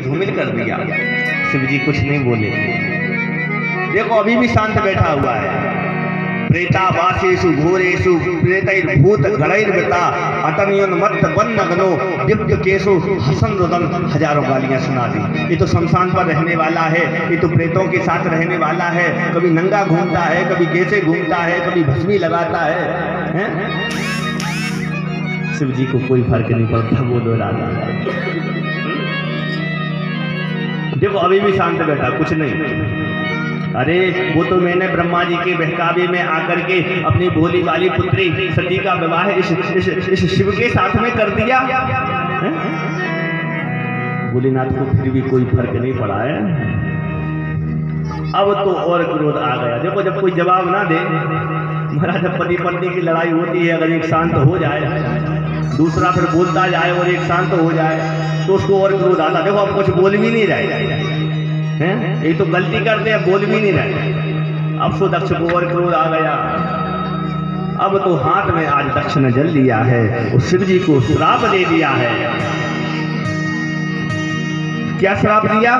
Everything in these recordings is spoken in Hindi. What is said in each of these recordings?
धूमिल कर दिया। शिव जी कुछ नहीं बोले। देखो अभी भी शांत बैठा हुआ है। प्रेतावासेषु घोरेषु प्रेतैर्भूत गणैर्वृता अतन्योन्मत्त वन्नगनो दिव्यकेशु हसन रुदन। हजारों गालियां सुना दी। ये तो शमशान पर रहने वाला है, ये तो प्रेतों के साथ रहने वाला है। कभी नंगा घूमता है, कभी कैसे घूमता है, कभी भस्मी लगाता है? शिव जी को कोई फर्क नहीं पड़ता। बोलो राधा। देखो अभी भी शांत बैठा, कुछ नहीं। अरे वो तो मैंने ब्रह्मा जी के बहकावे में आकर के अपनी भोली वाली पुत्री सती का विवाह इस शिव के साथ में कर दिया। भोलेनाथ को फिर भी कोई फर्क नहीं पड़ा है। अब तो और क्रोध आ गया। देखो जब कोई जवाब ना दे, महाराज जब पति पत्नी की लड़ाई होती है, अगर एक शांत हो जाए, दूसरा फिर बोलता जाए और एक शांत हो जाए, तो उसको और क्रोध आता। देखो अब कुछ बोल भी नहीं रहे हैं, ये तो गलती करते हैं, बोल भी नहीं रहे। अब तो दक्ष को और क्रोध आ गया। अब तो हाथ में आज दक्ष ने जल लिया है, उस शिव जी को श्राप दे दिया है। क्या श्राप दिया?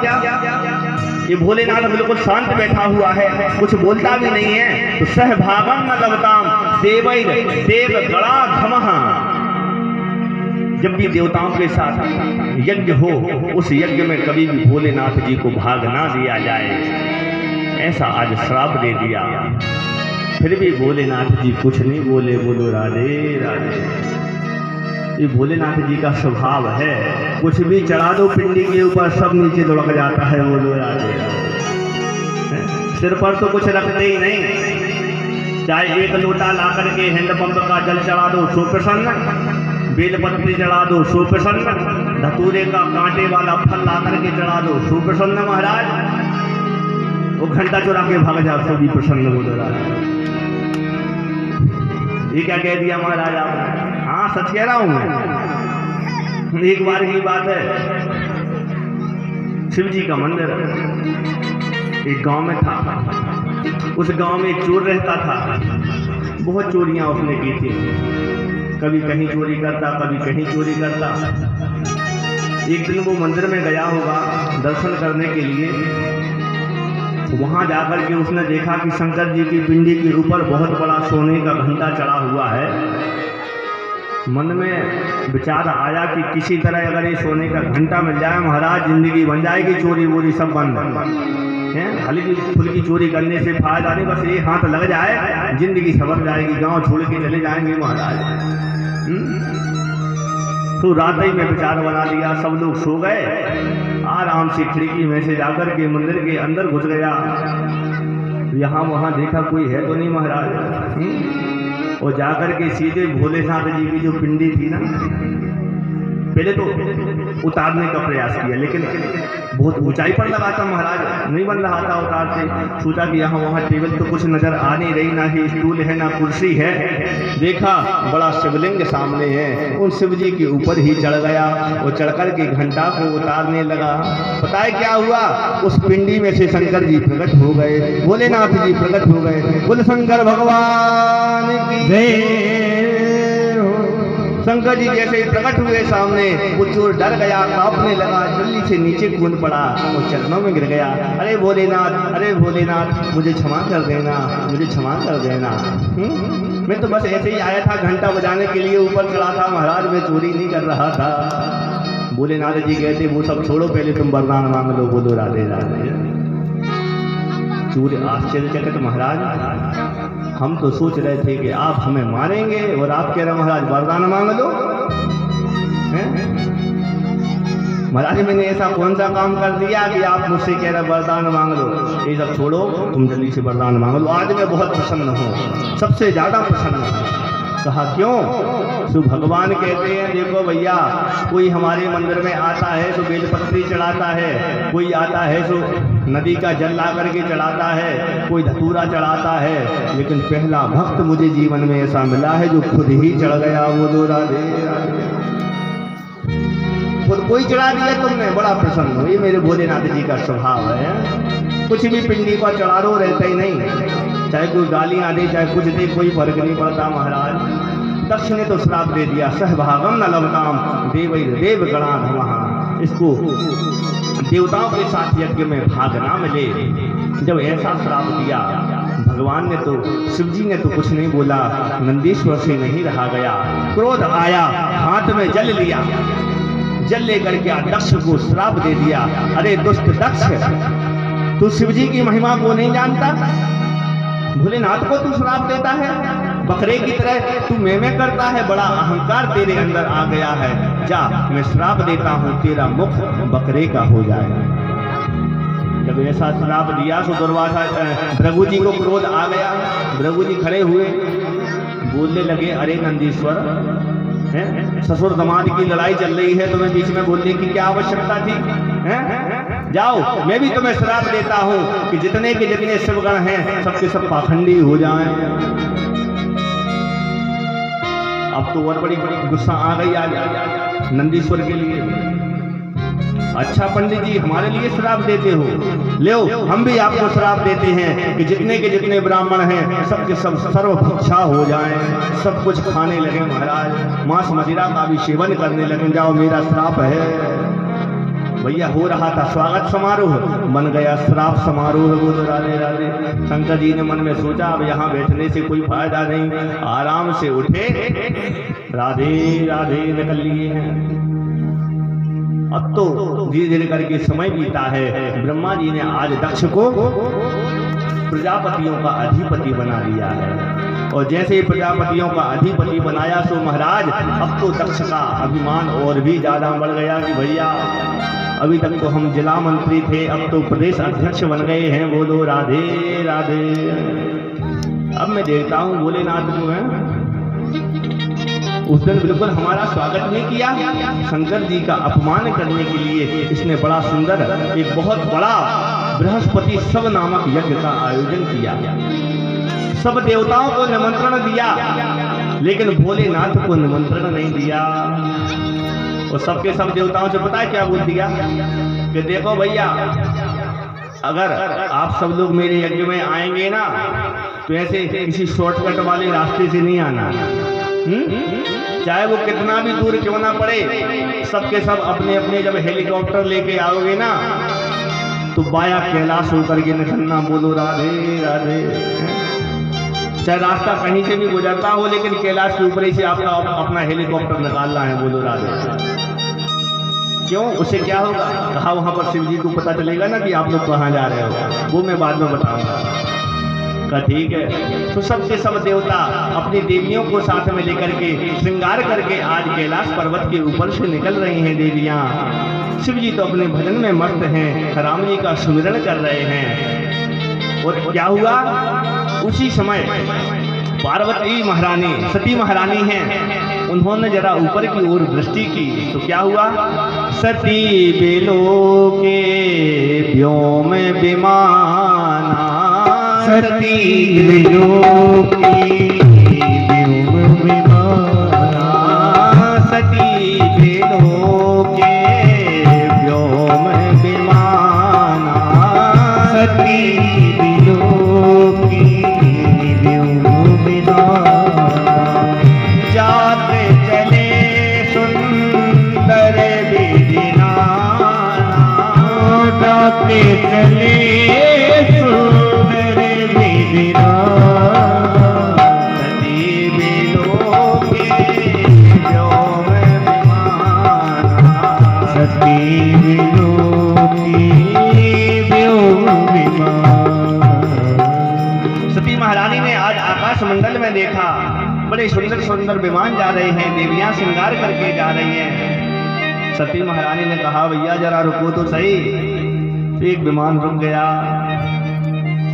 ये भोलेनाथ बिल्कुल शांत बैठा हुआ है, कुछ बोलता भी नहीं है। तो सहभागम न लवताम देवै देव गणा धमः। जब भी देवताओं के साथ यज्ञ हो, उस यज्ञ में कभी भी भोलेनाथ जी को भाग ना दिया जाए, ऐसा आज श्राप दे दिया। फिर भी भोलेनाथ जी कुछ नहीं बोले। बोलो राधे राधे। ये भोलेनाथ जी का स्वभाव है, कुछ भी चढ़ा दो पिंडी के ऊपर, सब नीचे लुढ़क जाता है। बोलो राधे राधे। सिर पर तो कुछ रखते ही नहीं। चाहे एक लोटा ला करके हैंडपंप का जल चढ़ा दो, सो प्रसन्न। बेलपत्री चढ़ा दो, सो प्रसन्न। धतूरे का कांटे वाला फल ला करके चढ़ा दो, सो प्रसन्न महाराज। वो घंटा चुरा के भाग जाओ, सो भी प्रसन्न। बोलो राधे। ये क्या कह दिया महाराज आपने? हाँ सच कह रहा हूं मैं। एक बार की बात है, शिव जी का मंदिर एक गांव में था। उस गांव में एक चोर रहता था। बहुत चोरियां उसने की थी। कभी कहीं चोरी करता, कभी कहीं चोरी करता। एक दिन वो मंदिर में गया होगा दर्शन करने के लिए। वहां जाकर के उसने देखा कि शंकर जी की पिंडी के ऊपर बहुत बड़ा सोने का घंटा चढ़ा हुआ है। मन में विचार आया कि किसी तरह अगर ये सोने का घंटा मिल जाए महाराज, जिंदगी बन जाएगी। चोरी वोरी सब बंद है। हल्की फुल्की चोरी करने से फायदा नहीं, बस ये हाथ लग जाए, जिंदगी सवर जाएगी। गांव छोड़ के चले जाएंगे महाराज। तो रात ही में विचार बना लिया। सब लोग सो गए। आराम से खिड़की में से जाकर के मंदिर के अंदर घुस गया। यहाँ वहां देखा कोई है तो नहीं महाराज। और जाकर के सीधे भोलेनाथ जी की जो पिंडी थी ना, पहले तो उतारने का प्रयास किया, लेकिन बहुत ऊंचाई पर लगा था महाराज, नहीं बन रहा था उतारते। सोचा कि यहाँ वहाँ टेबल तो कुछ नजर आ नहीं रही, ना ही स्टूल है ना कुर्सी है। देखा बड़ा शिवलिंग सामने है, उन शिव जी के ऊपर ही चढ़ गया और चढ़कर के घंटा को उतारने लगा। पता है क्या हुआ? उस पिंडी में से शंकर जी प्रकट हो गए, भोलेनाथ जी प्रकट हो गए। बोल शंकर भगवान की जय। शंकर जी जैसे ही प्रकट हुए सामने, वो चोर डर गया, कांपने लगा, जल्दी से नीचे कूद पड़ा और चरणों में गिर गया। अरे भोलेनाथ, अरे भोलेनाथ, मुझे क्षमा कर देना, मुझे क्षमा कर देना। मैं तो बस ऐसे ही आया था, घंटा बजाने के लिए ऊपर चढ़ा था महाराज, मैं चोरी नहीं कर रहा था। भोलेनाथ जी कहते वो सब छोड़ो, पहले तुम वरदान मांग लो। बोलो राधे राधे। चोर आश्चर्यचकित, महाराज हम तो सोच रहे थे कि आप हमें मारेंगे और आप कह रहे महाराज वरदान मांग लो। महाराज मैंने ऐसा कौन सा काम कर दिया कि आप मुझसे कह रहे वरदान मांग लो? ये सब छोड़ो, तुम जल्दी से वरदान मांग लो। आज मैं बहुत प्रसन्न हूँ, सबसे ज्यादा प्रसन्न हूँ। कहा क्यों? तो भगवान कहते हैं देखो भैया, कोई हमारे मंदिर में आता है तो बेलपत्री चढ़ाता है, कोई आता है तो नदी का जल ला करके चढ़ाता है, कोई धतूरा चढ़ाता है, लेकिन पहला भक्त मुझे जीवन में ऐसा मिला है जो खुद ही चढ़ गया। बोलो राधे राधे। खुद कोई चढ़ा दिया तुमने, बड़ा प्रसन्न हो। ये मेरे भोलेनाथ जी का स्वभाव है। कुछ भी पिंडी पर चढ़ा दो, रहता ही नहीं। चाहे कोई गालियां दे, चाहे कुछ दे, कोई फर्क नहीं पड़ता महाराज। दक्ष ने तो श्राप दे दिया, सहभागम न लवताम देवै देव गणा धमः। इसको देवताओं के साथ यज्ञ में भाग ना मिले। जब ऐसा श्राप दिया भगवान ने, तो शिव जी ने तो कुछ नहीं बोला, नंदीश्वर से नहीं रहा गया, क्रोध आया, हाथ में जल लिया, जल लेकर के दक्ष को श्राप दे दिया। अरे दुष्ट दक्ष, तू शिव जी की महिमा को नहीं जानता, भोलेनाथ को तू श्राप देता है, बकरे की तरह तू में करता है, बड़ा अहंकार तेरे अंदर आ गया है। जा, मैं श्राप देता हूं, तेरा मुख बकरे का हो जाए। जब ऐसा श्राप दिया तो दुर्वासा भृगु जी को क्रोध आ गया। भृगु जी खड़े हुए, बोलने लगे, अरे नंदीश्वर, ससुर दामाद की लड़ाई चल रही है, तुम्हें बीच में बोलने की क्या आवश्यकता थी? जाओ, मैं भी तुम्हें श्राप देता हूं कि जितने के जितने शिवगण हैं सबके सब पाखंडी हो जाएं। अब तो और बड़ी गुस्सा आ गई आज नंदीश्वर के लिए। अच्छा पंडित जी, हमारे लिए श्राप देते हो, लो हम भी आपको श्राप देते हैं कि जितने के जितने ब्राह्मण हैं सबके सब सर्वभक्षा हो जाएं, सब कुछ खाने लगे महाराज, मांस मदिरा का भी सेवन करने लगे। जाओ, मेरा श्राप है। भैया हो रहा था स्वागत समारोह, बन गया श्राप समारोह। बोलो राधे राधे। शंकर जी ने मन में सोचा, अब यहाँ बैठने से कोई फायदा नहीं, आराम से उठे, राधे राधे निकल लिए हैं। अब तो धीरे धीरे करके समय बीता है। ब्रह्मा जी ने आज दक्ष को प्रजापतियों का अधिपति बना दिया है, और जैसे प्रजापतियों का अधिपति बनाया सो महाराज अब तो दक्ष का अभिमान और भी ज्यादा बढ़ गया कि भैया अभी तक तो हम जिला मंत्री थे, अब तो प्रदेश अध्यक्ष बन गए हैं। बोलो राधे राधे। अब मैं देखता हूँ भोलेनाथ को है, उस दिन बिल्कुल हमारा स्वागत नहीं किया, शंकर जी का अपमान करने के लिए इसने बड़ा सुंदर एक बहुत बड़ा बृहस्पति सब नामक यज्ञ का आयोजन किया। सब देवताओं को निमंत्रण दिया, लेकिन भोलेनाथ को निमंत्रण नहीं दिया। और सबके सब देवताओं से पता है क्या बोल दिया कि देखो भैया, अगर आप सब लोग मेरे यज्ञ में आएंगे ना, तो ऐसे किसी शॉर्टकट वाले रास्ते से नहीं आना, चाहे वो कितना भी दूर क्यों ना पड़े। सबके सब अपने अपने जब हेलीकॉप्टर लेके आओगे ना, तो बाया कैलाश होकर के निकलना। बोलो राधे राधे। चाहे रास्ता कहीं से भी गुजरता हो, लेकिन कैलाश के ऊपर ही से आपका अपना हेलीकॉप्टर निकालना है। बोलो राधे। क्यों? उससे क्या होगा? कहा वहां पर शिव जी को पता चलेगा ना कि आप लोग कहाँ जा रहे हो, वो मैं बाद में बताऊंगा। का ठीक है। तो सबके सब देवता अपनी देवियों को साथ में लेकर के श्रृंगार करके आज कैलाश पर्वत के ऊपर से निकल रही हैं देवियां। शिव जी तो अपने भजन में मस्त हैं, राम जी का सुमिरन कर रहे हैं। और क्या हुआ? उसी समय पार्वती महारानी, सती महारानी हैं, उन्होंने जरा ऊपर की ओर दृष्टि की तो क्या हुआ? सती बेलो के व्योम विमाना, सती बेलो की व्योम विमाना, सती बेलो के व्योम विमाना, सती बेलो की व्योम विमाना, जाते चले सुंदर विधिनाना, जाते चले सुंदर विधिनाना, सती बेलो के व्योम विमाना, सती बेलो की व्योम विमाना। सती महारानी ने आज आकाश मंडल में देखा, बड़े सुंदर सुंदर विमान जा रहे हैं, देवियां श्रृंगार करके जा रही हैं। सती महारानी ने कहा भैया जरा रुको तो सही। एक विमान रुक गया।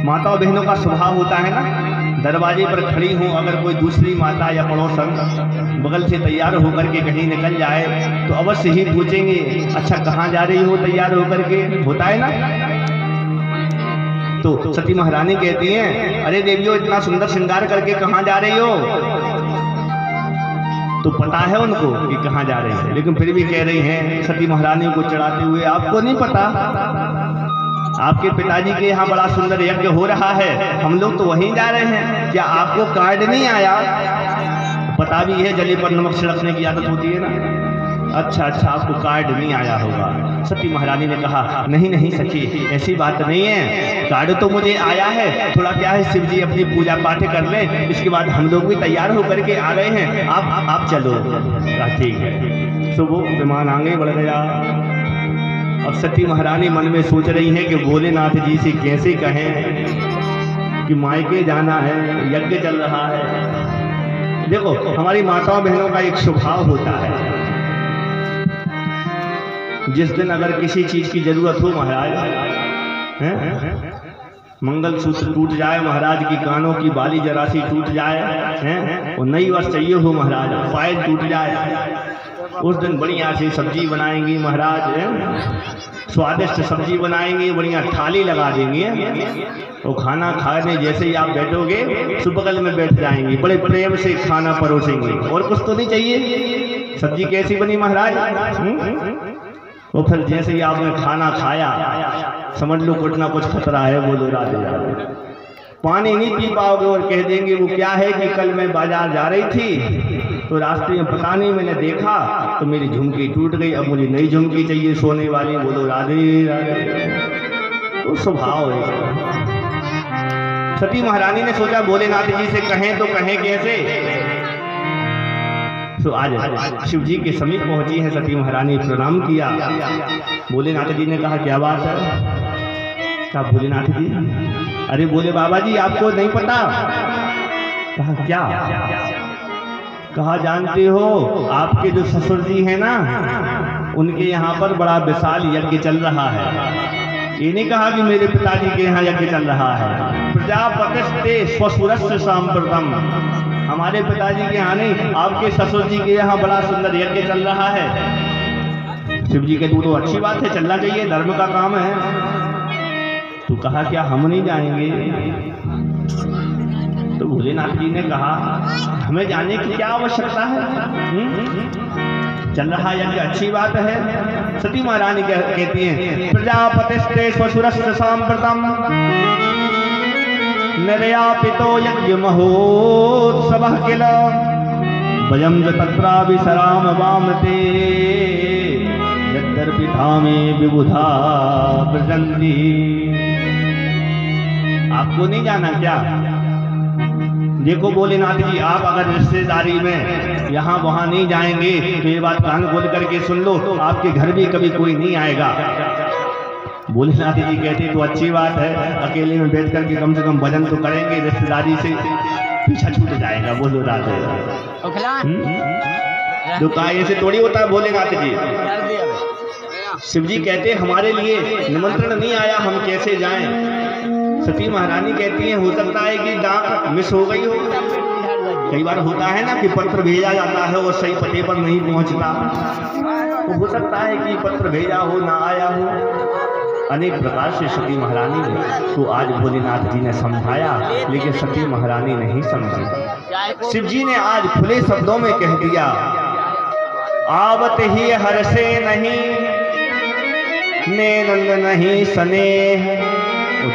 माता बहनों का स्वभाव होता है ना, दरवाजे पर खड़ी हो अगर कोई दूसरी माता या पड़ोसन बगल से तैयार होकर के कहीं निकल जाए तो अवश्य ही पूछेंगे अच्छा कहाँ जा रही हो तैयार होकर के, होता है ना। तो सती महारानी कहती हैं अरे देवियों इतना सुंदर श्रृंगार करके कहाँ जा रही हो? तो पता है उनको कि कहाँ जा रही है, लेकिन फिर भी कह रही हैं सती महारानी को चढ़ाते हुए आपको नहीं पता, आपके पिताजी के यहाँ बड़ा सुंदर यज्ञ हो रहा है, हम लोग तो वहीं जा रहे हैं, क्या आपको कार्ड नहीं आया? पता भी है जले पर नमक छिड़कने की आदत होती है ना, अच्छा अच्छा, आपको कार्ड नहीं आया होगा। सती महारानी ने कहा नहीं नहीं सखी, ऐसी बात नहीं है, कार्ड तो मुझे आया है। थोड़ा क्या है, शिव जी अपनी पूजा पाठ कर लें, इसके बाद हम लोग भी तैयार होकर के आ रहे हैं, आप चलो। ठीक है। तो वो विमान आगे बढ़ गया। अब सती महारानी मन में सोच रही है कि भोलेनाथ जी से कैसे कहें कि मायके जाना है, यज्ञ चल रहा है। देखो हमारी माताओं बहनों का एक स्वभाव होता है, जिस दिन अगर किसी चीज की जरूरत हो महाराज, मंगल सूत्र टूट जाए महाराज की, कानों की बाली जरा सी टूट जाए, और नई वर्ष चाहिए हो महाराज, पायल टूट जाए, उस दिन बढ़िया से सब्जी बनाएंगी महाराज, स्वादिष्ट सब्जी बनाएंगे, बढ़िया थाली लगा देंगे, तो खाना खाने जैसे ही आप बैठोगे तो बगल में बैठ जाएंगी, बड़े प्रेम से खाना परोसेंगे, और कुछ तो नहीं चाहिए। सब्जी कैसी बनी महाराज, तो फिर जैसे ही आपने खाना खाया समझ लो कुछ ना कुछ खतरा है, बोलो राधे राधे। पानी नहीं पी पाओगे और कह देंगे वो क्या है कि कल मैं बाजार जा रही थी तो रास्ते में पता नहीं मैंने देखा तो मेरी झुमकी टूट गई, अब मुझे नई झुमकी चाहिए सोने वाली, बोलो राधे राधे। तो स्वभाव है। सती महारानी ने सोचा भोलेनाथ जी से कहें तो कहें कैसे। तो आज शिव जी के समीप पहुंची है सती महारानी, प्रणाम किया। भोलेनाथ जी ने कहा क्या बात है। कहा भोलेनाथ जी, अरे बोले बाबा जी आपको नहीं पता। कहा क्या। कहा जानते हो आपके जो ससुर जी हैं ना, उनके यहाँ पर बड़ा विशाल यज्ञ चल रहा है। ये नहीं कहा कि मेरे पिताजी के यहाँ यज्ञ चल रहा है। प्रजापतिस्ते स्वसुरस्य सांप्रतम, हमारे पिताजी के यहाँ नहीं, आपके ससुर जी के यहाँ बड़ा सुंदर यज्ञ चल रहा है। शिव जी के तू तो अच्छी बात है, चलना चाहिए, धर्म का काम है। तो कहा क्या हम नहीं जाएंगे। तो भोलेनाथ जी ने कहा हमें जाने की क्या आवश्यकता है, चल रहा यज्ञ अच्छी बात है। सती महारानी कहती हैं प्रजापतिस्ते स्वसुरस्य सांप्रतम निर्यापितो यज्ञ महोत्सवः किल वयं च तत्राभिसराम वामते यद्यर्पिधामे विबुधा व्रजन्ति। आपको नहीं जाना क्या। देखो भोलेनाथ जी, आप अगर रिश्तेदारी में यहाँ वहाँ नहीं जाएंगे तो ये बात कान खोल करके सुन लो, आपके घर भी कभी कोई नहीं आएगा। भोलेनाथ जी कहते तो अच्छी बात है, अकेले में बैठ करके कम से कम भजन तो करेंगे, रिश्तेदारी से पीछा छूट जाएगा। बोलो राधे। तो काय से थोड़ी होता है भोलेनाथ जी। शिव जी कहते हमारे लिए निमंत्रण नहीं आया, हम कैसे जाएं। सती महारानी कहती है हो सकता है कि डाक मिस हो गई हो। कई बार होता है ना कि पत्र भेजा जाता है और सही पते पर नहीं पहुंचता, तो हो सकता है कि पत्र भेजा हो ना आया हो। अनेक प्रकार से सती महारानी ने तो आज भोलेनाथ जी ने समझाया, लेकिन सती महारानी नहीं समझी। शिव जी ने आज खुले शब्दों में कह दिया आवत ही हर्षे नहीं नंद नहीं स्नेह,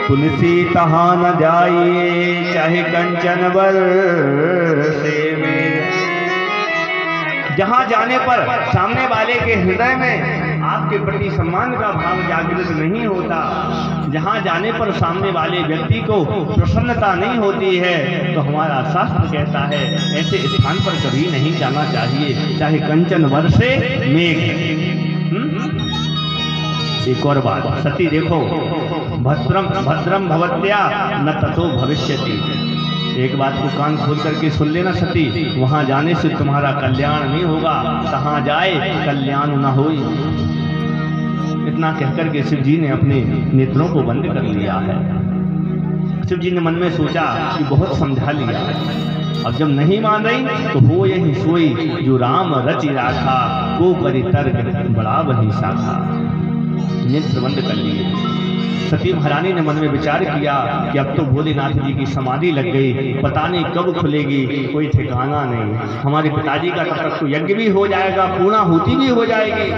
तुलसी तहा न जाइए चाहे कंचन बरसे में। जहां जाने पर सामने वाले के हृदय में आपके प्रति सम्मान का भाव जागृत नहीं होता, जहां जाने पर सामने वाले व्यक्ति को प्रसन्नता नहीं होती है, तो हमारा शास्त्र कहता है ऐसे स्थान पर कभी नहीं जाना चाहिए, चाहे कंचन वर्षे मेघ। एक और बात सती देखो, भद्रम भद्रम भवत्या न ततो भविष्यति। एक बात को कान खोल करके सुन लेना सती, वहां जाने से तुम्हारा कल्याण नहीं होगा, कहां जाए कल्याण न होई। इतना कहकर के शिव जी ने अपने नेत्रों को बंद कर लिया है। शिव जी ने मन में सोचा कि बहुत समझा लिया, अब जब नहीं मान रही तो हो यही सोई जो राम रचि राखा, को करी तर्क बड़ा वही शाखा। नेत्र बंद कर लिए। सती महारानी ने मन में विचार किया कि अब तो भोलेनाथ जी की समाधि लग गई, पता नहीं कब खुलेगी, कोई ठिकाना नहीं। हमारे पिताजी का तब तक तो यज्ञ भी हो जाएगा, पूर्णाहुति भी हो जाएगी,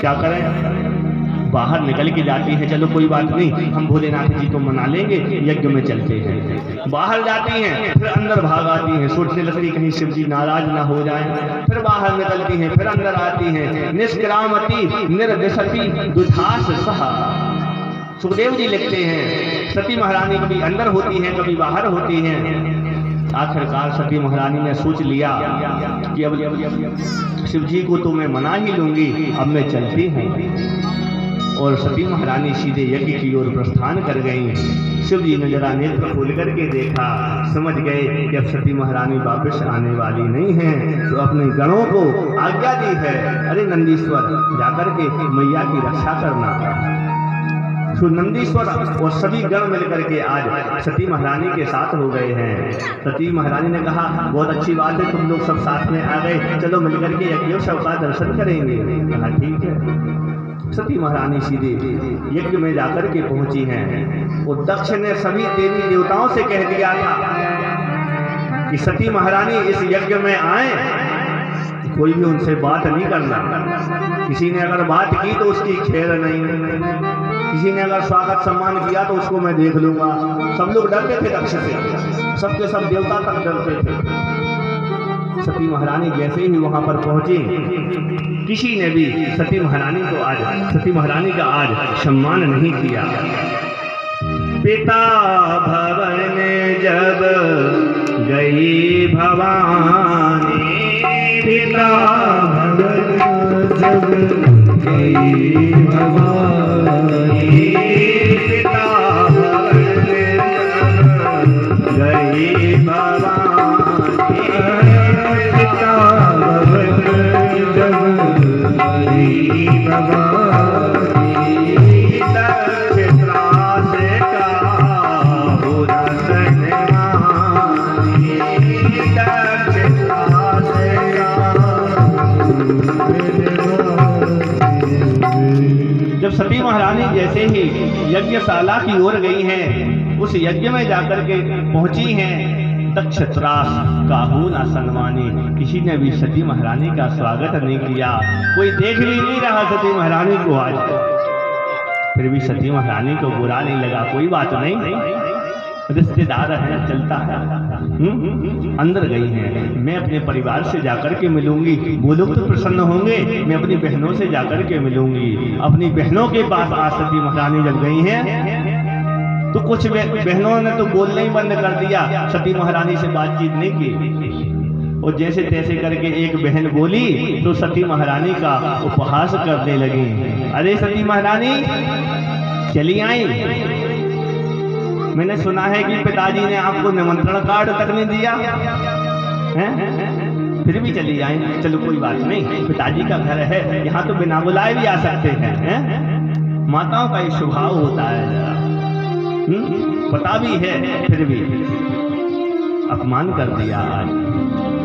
क्या करें। बाहर निकल के जाती हैं, चलो कोई बात नहीं, हम भोलेनाथ जी को मना लेंगे, यज्ञ में चलते हैं। बाहर जाती हैं, फिर अंदर भाग आती हैं, सोचने लगती कहीं शिव जी नाराज ना हो जाएं। फिर बाहर निकलती हैं, फिर अंदर आती हैं। निष्क्रामति निर्दिशति दुधास सहा। सुखदेव जी लिखते हैं सती महारानी कभी अंदर होती हैं, कभी बाहर होती हैं। आखिरकार सती महारानी ने सोच लिया कि अब शिव जी को तो मैं मना ही लूंगी, अब मैं चलती हूँ। और सती महारानी सीधे यज्ञ की ओर प्रस्थान कर गईं। शिव जी ने जरा नेत्र खोल करके देखा, समझ गए कि अब सती महारानी वापस आने वाली नहीं है, तो अपने गणों को आज्ञा दी है, अरे नंदीश्वर जाकर के मैया की रक्षा करना। तो नंदीश्वर और सभी गण मिलकर के आज सती महारानी के साथ हो गए हैं। सती महारानी ने कहा बहुत अच्छी बात है, तुम लोग सब साथ में आ गए, चलो मिलकर के यज्ञोत्सव का दर्शन करेंगे। कहा ठीक है। सती महारानी सीधे यज्ञ में जाकर के पहुंची हैं। और दक्ष ने सभी देवी देवताओं से कह दिया था कि सती महारानी इस यज्ञ में आए, कोई भी उनसे बात नहीं करना। किसी ने अगर बात की तो उसकी खैर नहीं, किसी ने अगर स्वागत सम्मान किया तो उसको मैं देख लूंगा। सब लोग डरते थे दक्ष से, सबके सब देवता तक डरते थे। सती महारानी जैसे ही वहां पर पहुंची, किसी ने भी सती महारानी का आज सम्मान नहीं किया। पिता भवन जब गई भवानी, पिता भवन जब गई भवानी, पिता भवन जब गई भवानी, पिता भवन जब गई भवानी, दक्षत्रास का बुरा सन्मानी, दक्षत्रास जब सती महारानी जैसे ही यज्ञशाला की ओर गई हैं, उस यज्ञ में जाकर के पहुंची हैं, दक्षत्रास काहू ना सन्मानी। किसी ने भी सती महारानी का स्वागत नहीं किया, कोई देख भी नहीं रहा सती महारानी को आज। फिर भी सती महारानी को बुरा नहीं लगा, कोई बात नहीं, रिश्तेदार है, चलता है। अंदर गई हैं, मैं अपने परिवार से जाकर के मिलूंगी, वो लोग तो प्रसन्न होंगे, मैं अपनी बहनों से जाकर के मिलूंगी। अपनी बहनों के पास आज सती महारानी जब गई हैं तो कुछ बहनों ने तो बोलना ही बंद कर दिया, सती महारानी से बातचीत नहीं की। और जैसे तैसे करके एक बहन बोली तो सती महारानी का उपहास करने लगी। अरे सती महारानी चली आई, मैंने सुना है कि पिताजी ने आपको निमंत्रण कार्ड तक नहीं दिया है? फिर भी चली आए, चलो कोई बात नहीं, पिताजी का घर है, यहाँ तो बिना बुलाए भी आ सकते हैं। माताओं का ये स्वभाव होता है, पता भी है, फिर भी अपमान कर दिया। आज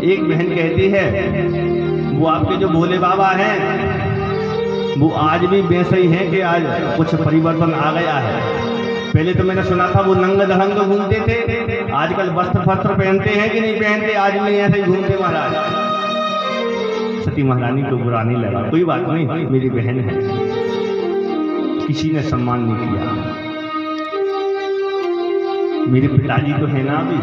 एक बहन कहती है वो आपके जो भोले बाबा हैं वो आज भी वैसे ही हैं कि आज कुछ परिवर्तन आ गया है। पहले तो मैंने सुना था वो नंग दहंग घूमते थे, आजकल वस्त्र फस्त्र पहनते हैं कि नहीं पहनते, आज भी ऐसे ही घूमते महाराज। सती महारानी को बुरा नहीं लगा, कोई बात नहीं, मेरी बहन है। किसी ने सम्मान नहीं किया। मेरे पिताजी तो है ना अभी।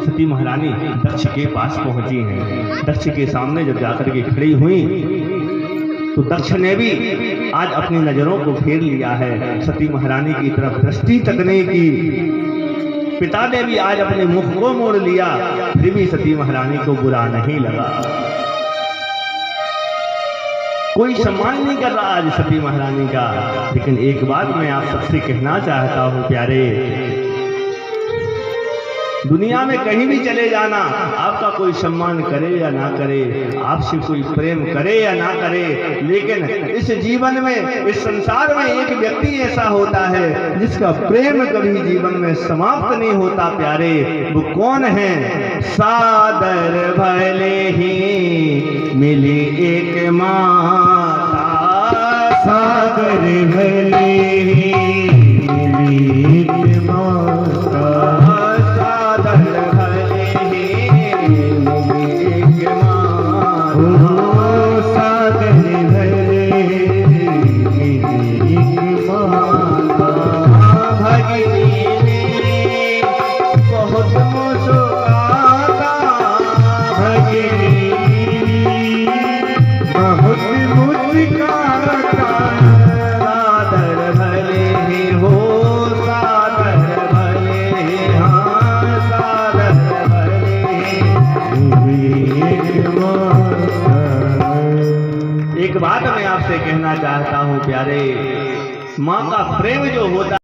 सती महारानी दक्ष के पास पहुंची हैं। दक्ष के सामने जब जाकर के खड़ी हुई तो दक्ष ने भी आज अपनी नजरों को फेर लिया है, सती महारानी की तरफ दृष्टि तक नहीं की। पिता ने भी आज अपने मुख को मोड़ लिया, फिर भी सती महारानी को बुरा नहीं लगा, कोई सम्मान नहीं कर रहा आज सती महारानी का। लेकिन एक बात मैं आप सबसे कहना चाहता हूं प्यारे, दुनिया में कहीं भी चले जाना, आपका कोई सम्मान करे या ना करे, आपसे कोई प्रेम करे या ना करे, लेकिन इस जीवन में, इस संसार में एक व्यक्ति ऐसा होता है जिसका प्रेम कभी जीवन में समाप्त नहीं होता प्यारे। वो कौन है? सादर भले ही मिली एक माता, सादर भले ही मिली एक माता, सादर भले माता भगनी ने बहुत मुस्काता भगनी बहुत मुस्काता सादर भले ही हो सादर भले ही हाँ सादर भले एक बात मैं आपसे कहना चाहता हूँ प्यारे, माँ का प्रेम जो होता